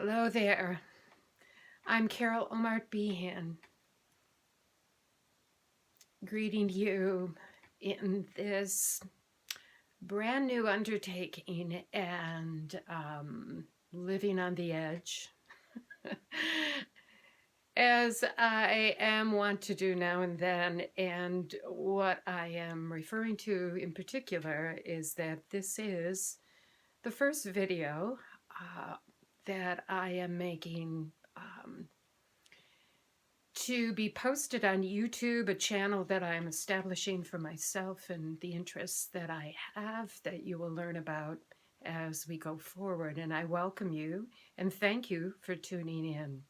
Hello there. I'm Carol Omart Behan, greeting you in this brand new undertaking and living on the edge, as I am wont to do now and then. And what I am referring to in particular is that this is the first video that I am making to be posted on YouTube, a channel that I'm establishing for myself and the interests that I have that you will learn about as we go forward. And I welcome you and thank you for tuning in.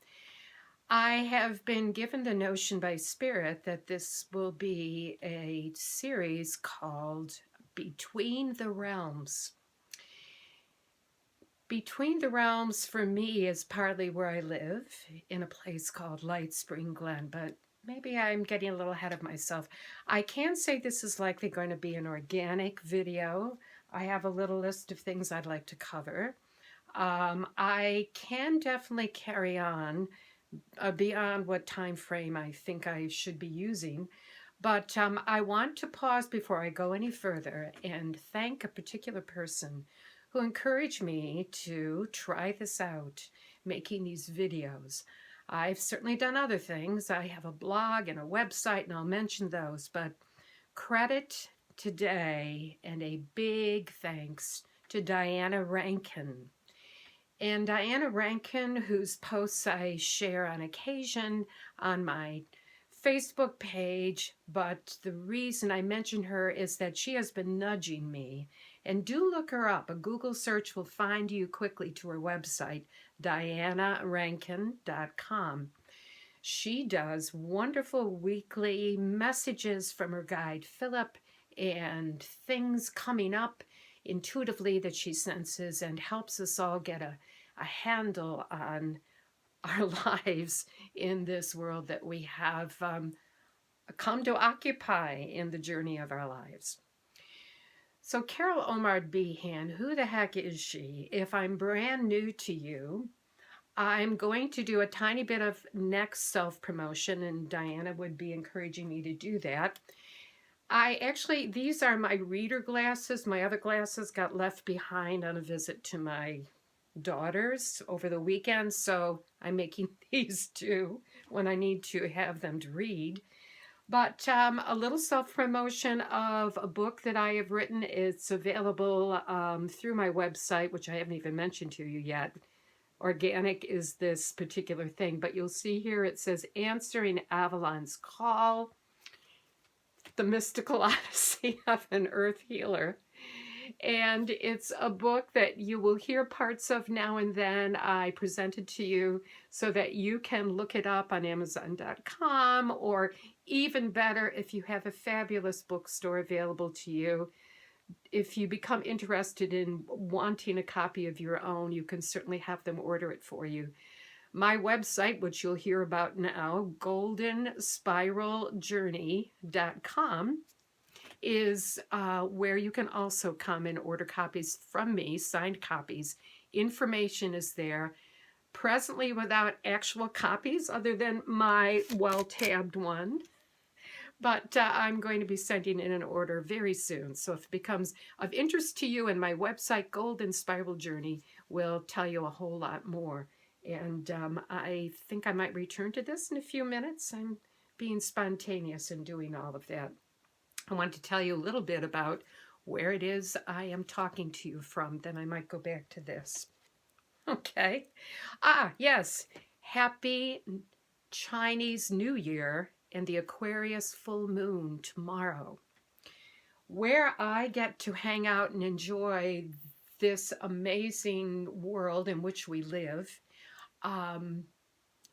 I have been given the notion by Spirit that this will be a series called Between the Realms. Between the Realms for me is partly where I live, in a place called Lightspring Glen, but maybe I'm getting a little ahead of myself. I can say this is likely going to be an organic video. I have a little list of things I'd like to cover. I can definitely carry on beyond what time frame I think I should be using. But I want to pause before I go any further and thank a particular person who encouraged me to try this out, making these videos. I've certainly done other things. I have a blog and a website, and I'll mention those, but credit today and a big thanks to Diana Rankin. And Diana Rankin, whose posts I share on occasion on my Facebook page, but the reason I mention her is that she has been nudging me. And do look her up. A Google search will find you quickly to her website, dianarankin.com. She does wonderful weekly messages from her guide, Philip, and things coming up intuitively that she senses and helps us all get a handle on our lives in this world that we have come to occupy in the journey of our lives. So Carol Omart Behan, who the heck is she? If I'm brand new to you, I'm going to do a tiny bit of next self-promotion, and Diana would be encouraging me to do that. These are my reader glasses. My other glasses got left behind on a visit to my daughters over the weekend, so I'm making these too when I need to have them to read. But a little self-promotion of a book that I have written. It's available through my website, which I haven't even mentioned to you yet. Organic is this particular thing, but you'll see here it says Answering Avalon's Call, The Mystical Odyssey of an Earth Healer. And it's a book that you will hear parts of now and then. I presented to you so that you can look it up on Amazon.com, or even better, if you have a fabulous bookstore available to you. If you become interested in wanting a copy of your own, you can certainly have them order it for you. My website, which you'll hear about now, goldenspiraljourney.com, is where you can also come and order copies from me, signed copies. Information is there. Presently without actual copies other than my well-tabbed one. But I'm going to be sending in an order very soon. So if it becomes of interest to you, and my website, Golden Spiral Journey, will tell you a whole lot more. And I think I might return to this in a few minutes. I'm being spontaneous in doing all of that. I want to tell you a little bit about where it is I am talking to you from. Then I might go back to this. Okay. Yes. Happy Chinese New Year and the Aquarius full moon tomorrow. Where I get to hang out and enjoy this amazing world in which we live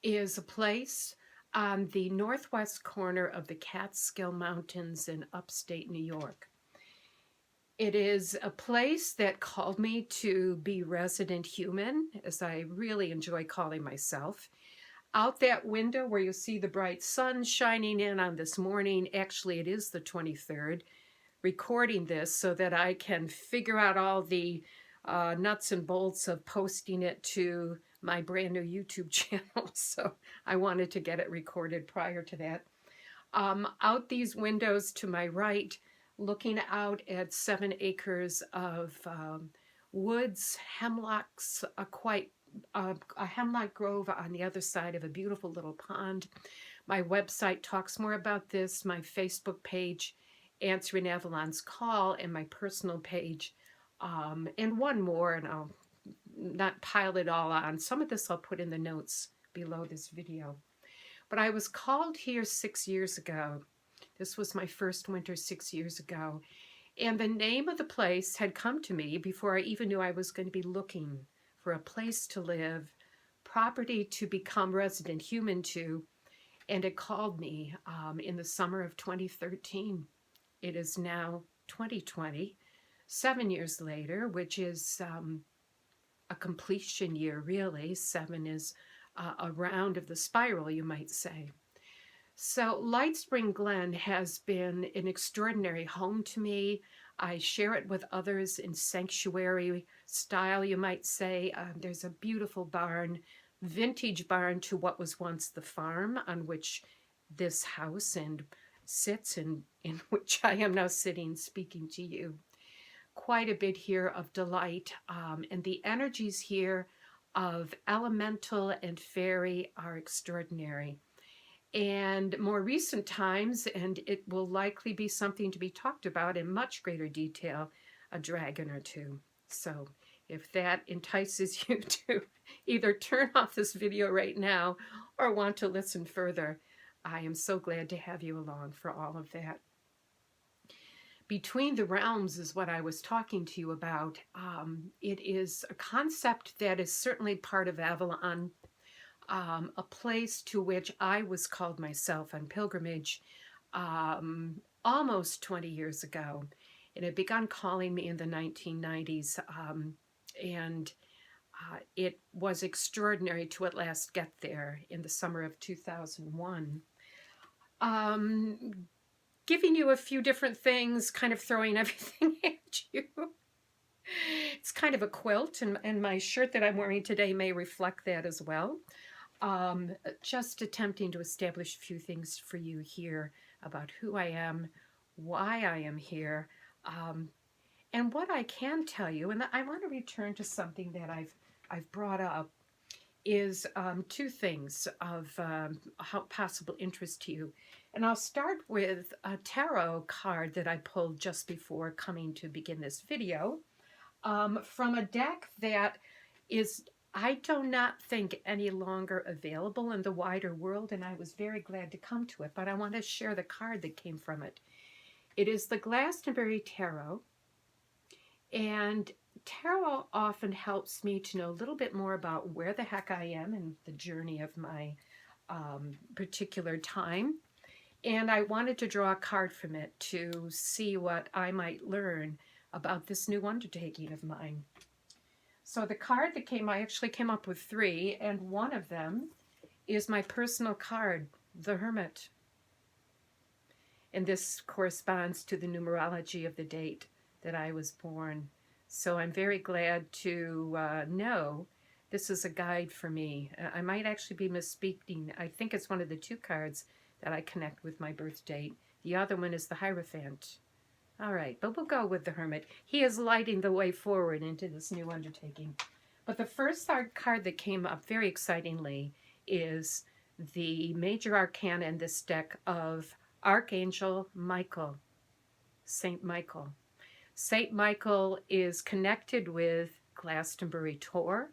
is a place on the northwest corner of the Catskill Mountains in upstate New York. It is a place that called me to be resident human, as I really enjoy calling myself. Out that window where you see the bright sun shining in on this morning, actually it is the 23rd, recording this so that I can figure out all the nuts and bolts of posting it to my brand new YouTube channel, so I wanted to get it recorded prior to that. Out these windows to my right, looking out at 7 acres of woods, hemlocks, a hemlock grove on the other side of a beautiful little pond. My website talks more about this, my Facebook page, Answering Avalon's Call, and my personal page, and one more, and I'll not pile it all on. Some of this I'll put in the notes below this video. But I was called here 6 years ago. This was my first winter 6 years ago. And the name of the place had come to me before I even knew I was going to be looking for a place to live, property to become resident human to. And it called me in the summer of 2013. It is now 2020, 7 years later, which is a completion year, really. 7 is a round of the spiral, you might say. So Lightspring Glen has been an extraordinary home to me. I share it with others in sanctuary style, you might say. There's a beautiful barn, vintage barn to what was once the farm on which this house sits and in which I am now sitting speaking to you. Quite a bit here of delight, and the energies here of elemental and fairy are extraordinary. And more recent times, and it will likely be something to be talked about in much greater detail, a dragon or two. So if that entices you to either turn off this video right now or want to listen further, I am so glad to have you along for all of that. Between the realms is what I was talking to you about. It is a concept that is certainly part of Avalon, a place to which I was called myself on pilgrimage almost 20 years ago. It had begun calling me in the 1990s, and it was extraordinary to at last get there in the summer of 2001. Giving you a few different things, kind of throwing everything at you. It's kind of a quilt, and my shirt that I'm wearing today may reflect that as well. Just attempting to establish a few things for you here about who I am, why I am here, and what I can tell you. And I want to return to something that I've brought up, is two things of how possible interest to you. And I'll start with a tarot card that I pulled just before coming to begin this video, from a deck that is, I do not think, any longer available in the wider world, and I was very glad to come to it, but I want to share the card that came from it. It is the Glastonbury Tarot, and tarot often helps me to know a little bit more about where the heck I am in the journey of my particular time. And I wanted to draw a card from it to see what I might learn about this new undertaking of mine. So the card that came, I actually came up with 3, and one of them is my personal card, the Hermit. And this corresponds to the numerology of the date that I was born. So I'm very glad to know this is a guide for me. I might actually be misspeaking. I think it's one of the 2 cards that I connect with my birth date. The other one is the Hierophant. All right, but we'll go with the Hermit. He is lighting the way forward into this new undertaking. But the first card that came up very excitingly is the major arcana in this deck of Archangel Michael, Saint Michael. Saint Michael is connected with Glastonbury Tor,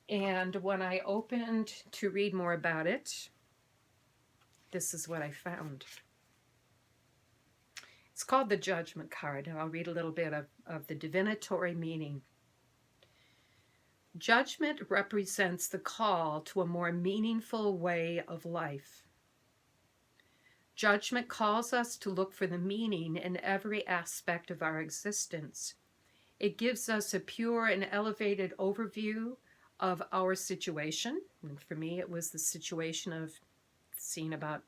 and when I opened to read more about it, this is what I found. It's called the Judgment card, and I'll read a little bit of the divinatory meaning. Judgment represents the call to a more meaningful way of life. Judgment calls us to look for the meaning in every aspect of our existence. It gives us a pure and elevated overview of our situation. And for me, it was the situation of seeing about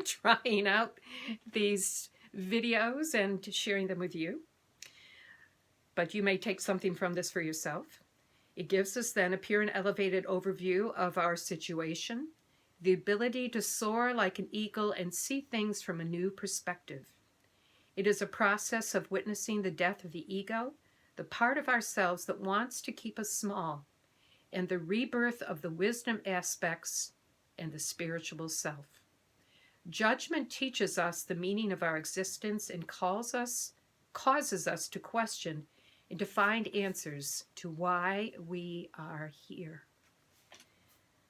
trying out these videos and sharing them with you. But you may take something from this for yourself. It gives us then a pure and elevated overview of our situation, the ability to soar like an eagle and see things from a new perspective. It is a process of witnessing the death of the ego, the part of ourselves that wants to keep us small, and the rebirth of the wisdom aspects and the spiritual self. Judgment teaches us the meaning of our existence and causes us to question and to find answers to why we are here.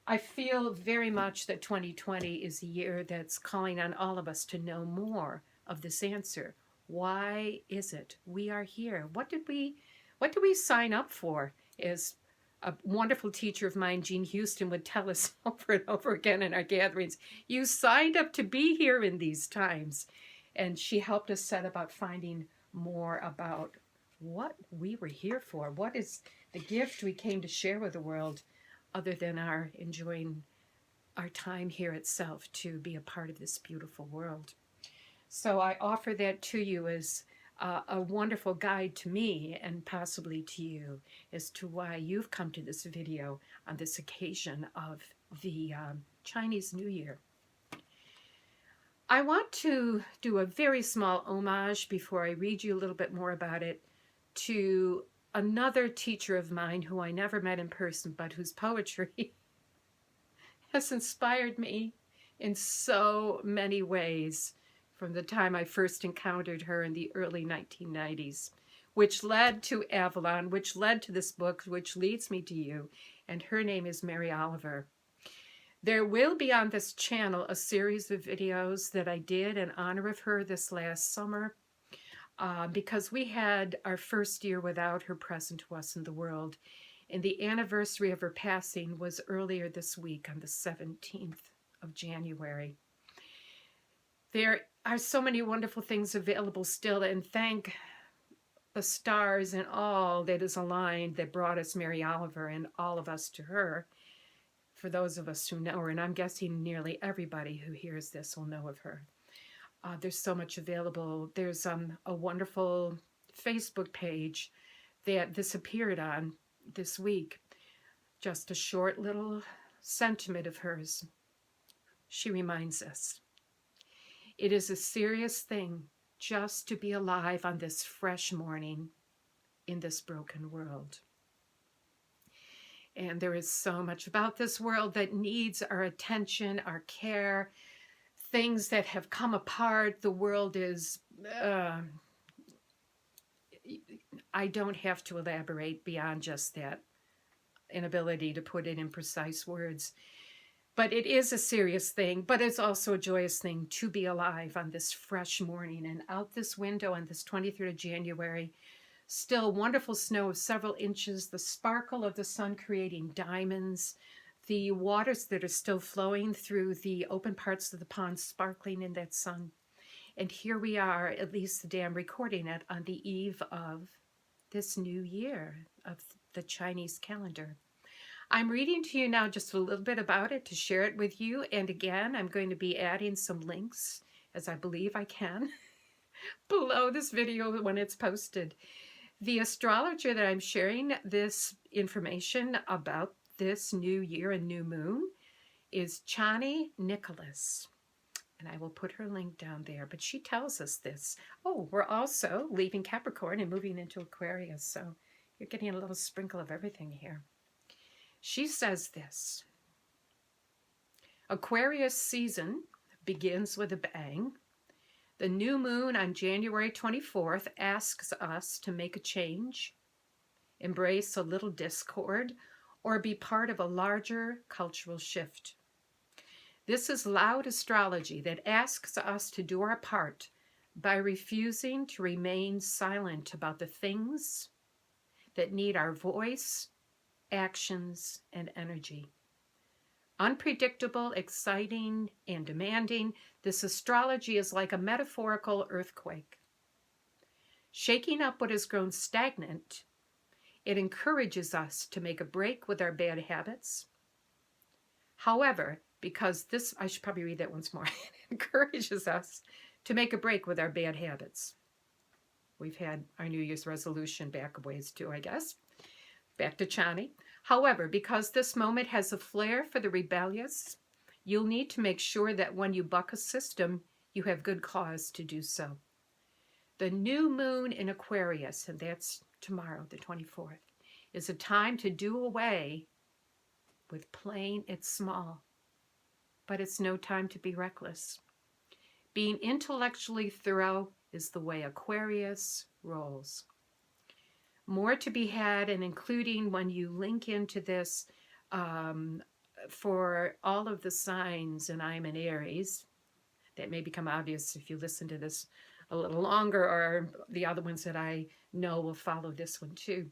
I feel very much that 2020 is a year that's calling on all of us to know more of this answer. Why is it we are here? What did we sign up for? As a wonderful teacher of mine, Jean Houston, would tell us over and over again in our gatherings, you signed up to be here in these times. And she helped us set about finding more about what we were here for. What is the gift we came to share with the world, other than our enjoying our time here itself to be a part of this beautiful world. So I offer that to you as a wonderful guide to me and possibly to you as to why you've come to this video on this occasion of the Chinese New Year. I want to do a very small homage before I read you a little bit more about it to another teacher of mine who I never met in person, but whose poetry has inspired me in so many ways from the time I first encountered her in the early 1990s, which led to Avalon, which led to this book, which leads me to you, and her name is Mary Oliver. There will be on this channel a series of videos that I did in honor of her this last summer, because we had our first year without her present to us in the world. And the anniversary of her passing was earlier this week on the 17th of January. There are so many wonderful things available still, and thank the stars and all that is aligned that brought us Mary Oliver and all of us to her, for those of us who know her, and I'm guessing nearly everybody who hears this will know of her. There's so much available. There's a wonderful Facebook page that this appeared on this week. Just a short little sentiment of hers. She reminds us, it is a serious thing just to be alive on this fresh morning in this broken world. And there is so much about this world that needs our attention, our care, things that have come apart. The world is, I don't have to elaborate beyond just that inability to put it in precise words. But it is a serious thing, but it's also a joyous thing to be alive on this fresh morning. And out this window on this 23rd of January, still wonderful snow of several inches, the sparkle of the sun creating diamonds, the waters that are still flowing through the open parts of the pond sparkling in that sun. And here we are, at least the day I'm recording it, on the eve of this new year of the Chinese calendar. I'm reading to you now just a little bit about it to share it with you. And again, I'm going to be adding some links, as I believe I can, below this video when it's posted. The astrologer that I'm sharing this information about this new year and new moon is Chani Nicholas. And I will put her link down there, but she tells us this. Oh, we're also leaving Capricorn and moving into Aquarius, so you're getting a little sprinkle of everything here. She says this: Aquarius season begins with a bang. The new moon on January 24th asks us to make a change, embrace a little discord, or be part of a larger cultural shift. This is loud astrology that asks us to do our part by refusing to remain silent about the things that need our voice, actions, and energy. Unpredictable, exciting, and demanding, this astrology is like a metaphorical earthquake. Shaking up what has grown stagnant, it encourages us to make a break with our bad habits. However, because this, I should probably read that once more, it encourages us to make a break with our bad habits. We've had our New Year's resolution back a ways too, I guess. Back to Chani. However, because this moment has a flair for the rebellious, you'll need to make sure that when you buck a system, you have good cause to do so. The new moon in Aquarius, and that's tomorrow, the 24th, is a time to do away with playing it small. But it's no time to be reckless. Being intellectually thorough is the way Aquarius rolls. More to be had, and including when you link into this for all of the signs, and I'm an Aries, that may become obvious if you listen to this a little longer, or the other ones that I know will follow this one too.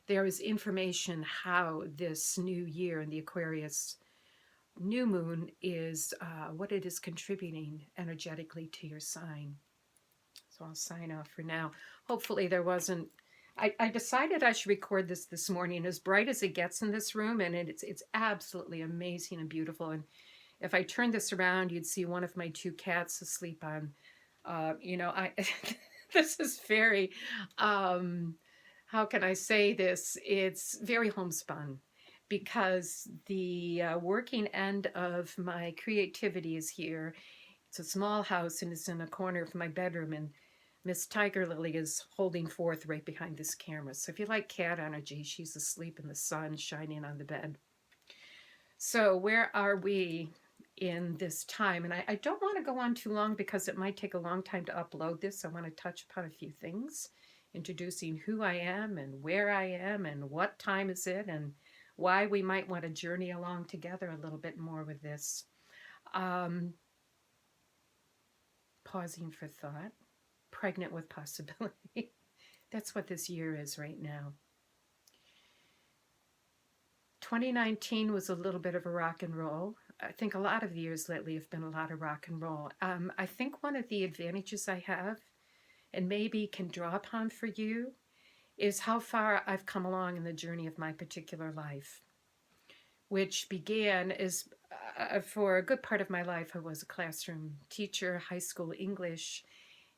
There is information how this new year in the Aquarius New Moon is what it is contributing energetically to your sign. So I'll sign off for now. Hopefully there wasn't... I decided I should record this morning, as bright as it gets in this room, and it's absolutely amazing and beautiful. And if I turned this around, you'd see one of my two cats asleep on, this is very, how can I say this? It's very homespun, because the working end of my creativity is here. It's a small house, and it's in a corner of my bedroom, and Miss Tiger Lily is holding forth right behind this camera. So if you like cat energy, she's asleep in the sun shining on the bed. So where are we in this time? And I don't want to go on too long, because it might take a long time to upload this. I want to touch upon a few things, introducing who I am and where I am and what time is it, and why we might want to journey along together a little bit more with this. Pausing for thought. Pregnant with possibility. That's what this year is right now. 2019 was a little bit of a rock and roll. I think a lot of the years lately have been a lot of rock and roll. I think one of the advantages I have, and maybe can draw upon for you, is how far I've come along in the journey of my particular life, which began as, for a good part of my life, I was a classroom teacher, high school English.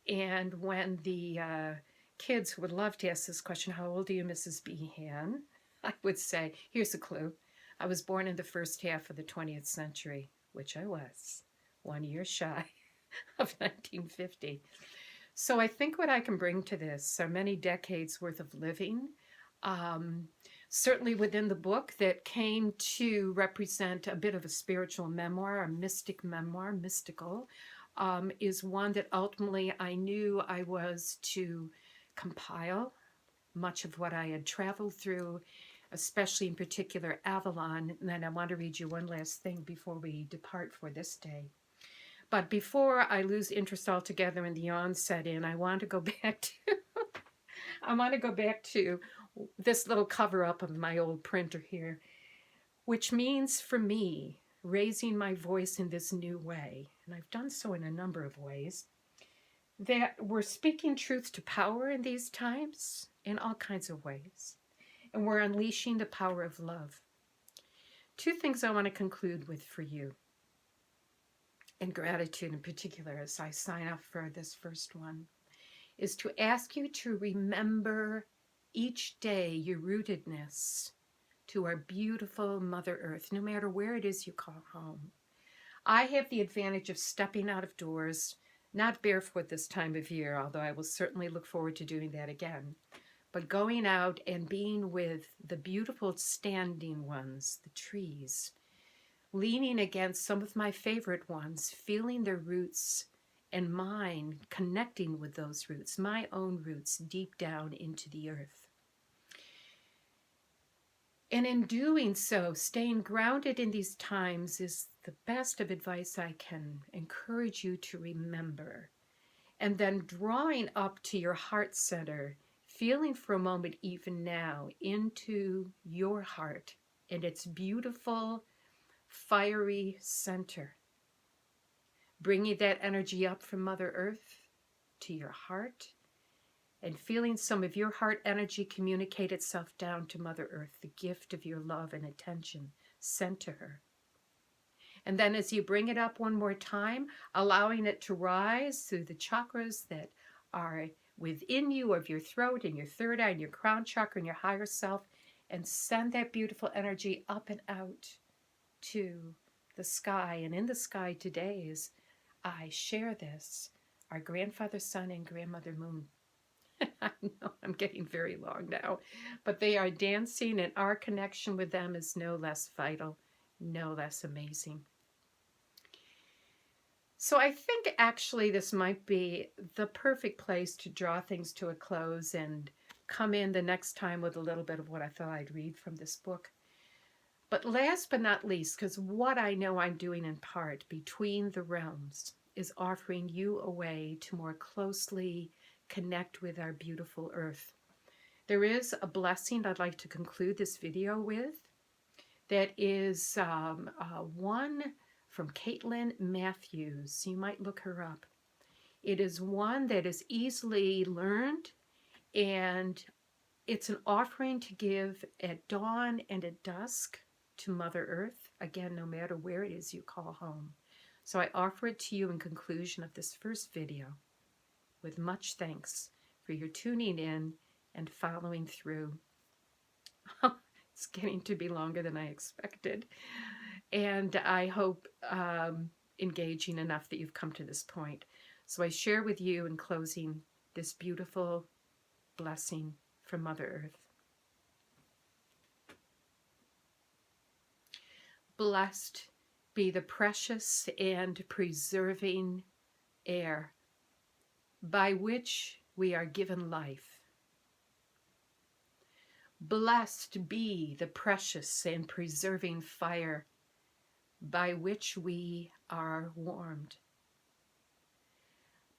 And when the kids would love to ask this question, how old are you, Mrs. Behan? I would say, here's a clue. I was born in the first half of the 20th century, which I was, 1 year shy of 1950. So I think what I can bring to this are many decades worth of living, certainly within the book that came to represent a bit of a spiritual memoir, a mystic memoir, mystical, is one that ultimately I knew I was to compile much of what I had traveled through, especially in particular Avalon. And then I want to read you one last thing before we depart for this day. But before I lose interest altogether and the yawn set in, I want to go back to this little cover up of my old printer here, which means for me, raising my voice in this new way, and I've done so in a number of ways, that we're speaking truth to power in these times in all kinds of ways, and we're unleashing the power of love. Two things I want to conclude with for you, and gratitude in particular as I sign off for this first one, is to ask you to remember each day your rootedness to our beautiful Mother Earth, no matter where it is you call home. I have the advantage of stepping out of doors, not barefoot this time of year, although I will certainly look forward to doing that again, but going out and being with the beautiful standing ones, the trees, leaning against some of my favorite ones, feeling their roots, and mine connecting with those roots, my own roots deep down into the earth. And in doing so, staying grounded in these times is the best of advice I can encourage you to remember. And then drawing up to your heart center, feeling for a moment even now into your heart and its beautiful, fiery center. Bringing that energy up from Mother Earth to your heart, and feeling some of your heart energy communicate itself down to Mother Earth, the gift of your love and attention sent to her. And then as you bring it up one more time, allowing it to rise through the chakras that are within you, of your throat and your third eye and your crown chakra and your higher self, and send that beautiful energy up and out to the sky. And in the sky today is, I share this, our grandfather sun and grandmother moon. I know I'm getting very long now, but they are dancing, and our connection with them is no less vital, no less amazing. So I think actually this might be the perfect place to draw things to a close and come in the next time with a little bit of what I thought I'd read from this book. But last but not least, because what I know I'm doing in part between the realms is offering you a way to more closely connect with our beautiful earth. There is a blessing I'd like to conclude this video with that is one from Caitlin Matthews. You might look her up. It is one that is easily learned, and it's an offering to give at dawn and at dusk to Mother Earth, again, no matter where it is you call home. So I offer it to you in conclusion of this first video with much thanks for your tuning in and following through. It's getting to be longer than I expected, and I hope engaging enough that you've come to this point. So I share with you in closing this beautiful blessing from Mother Earth. Blessed be the precious and preserving air by which we are given life. Blessed be the precious and preserving fire by which we are warmed.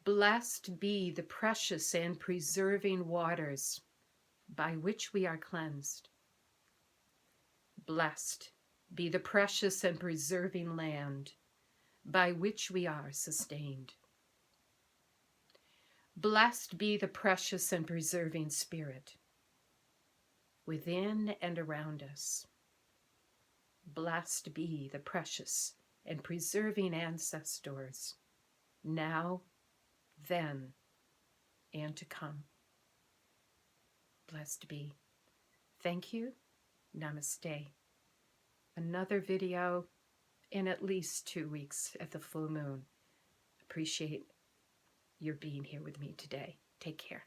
Blessed be the precious and preserving waters by which we are cleansed. Blessed be the precious and preserving land by which we are sustained. Blessed be the precious and preserving spirit within and around us. Blessed be the precious and preserving ancestors, now, then, and to come. Blessed be. Thank you. Namaste. Another video in at least 2 weeks at the full moon. Appreciate your being here with me today. Take care.